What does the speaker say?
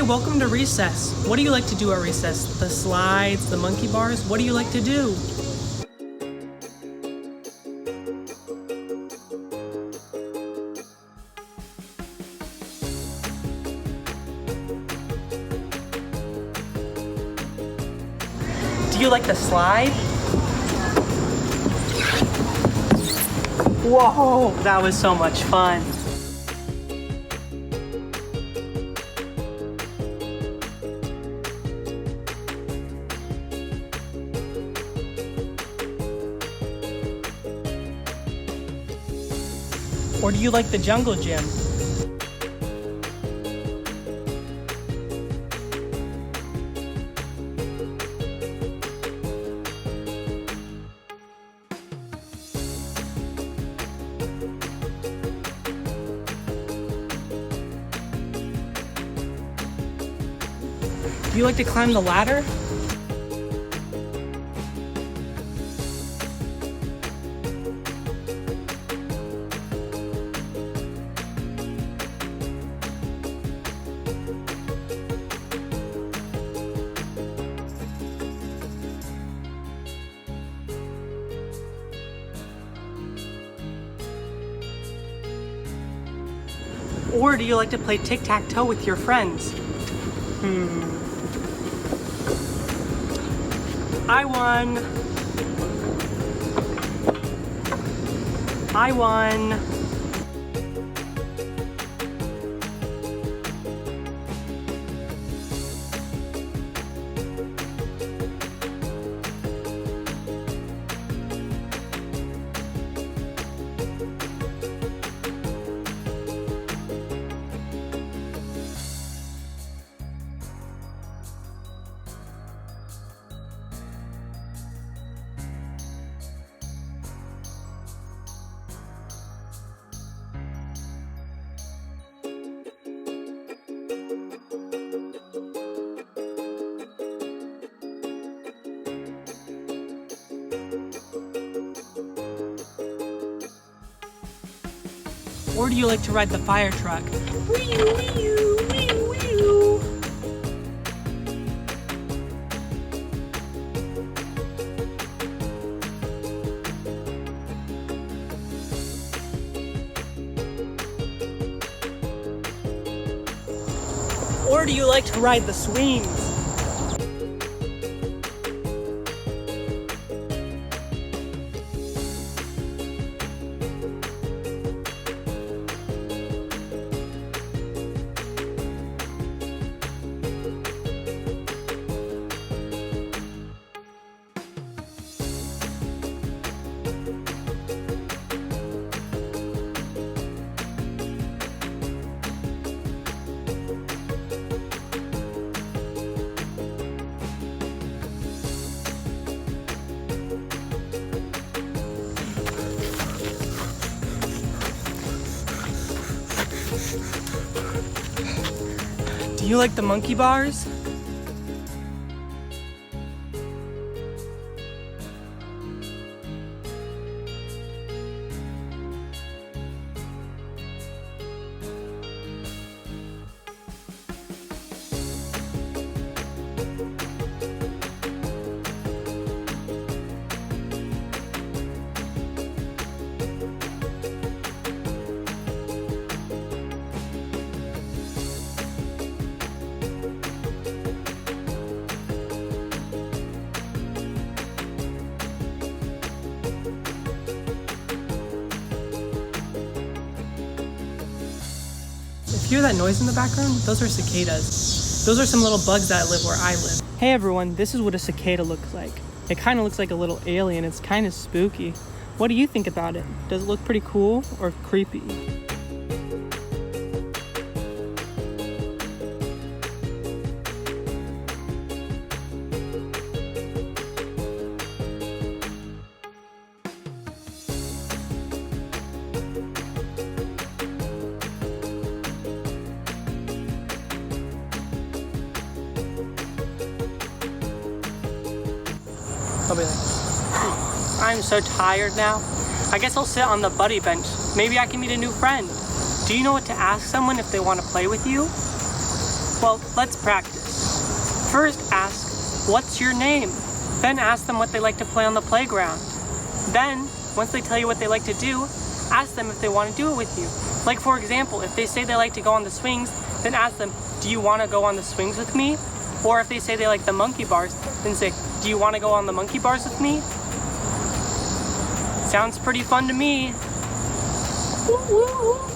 welcome to recess. What do you like to do at recess? The slides, the monkey bars? What do you like to do? Do you like the slide? Whoa, that was so much fun. Or do you like the jungle gym? Do you like to climb the ladder? Or do you like to play tic-tac-toe with your friends? I won. I won. Or do you like to ride the fire truck? Wee-oo, wee-oo, wee-oo, wee-oo. Or do you like to ride the swings? Do you like the monkey bars? If you hear that noise in the background, those are cicadas. Those are some little bugs that live where I live. Hey everyone, this is what a cicada looks like. It kind of looks like a little alien. It's kind of spooky. What do you think about it? Does it look pretty cool or creepy? I'll be like, I'm so tired now. I guess I'll sit on the buddy bench. Maybe I can meet a new friend. Do you know what to ask someone if they want to play with you? Well, let's practice. First ask, what's your name? Then ask them what they like to play on the playground. Then, once they tell you what they like to do, ask them if they want to do it with you. Like for example, if they say they like to go on the swings, then ask them, do you want to go on the swings with me? Or if they say they like the monkey bars, then say, do you want to go on the monkey bars with me? Sounds pretty fun to me. Woo, woo, woo.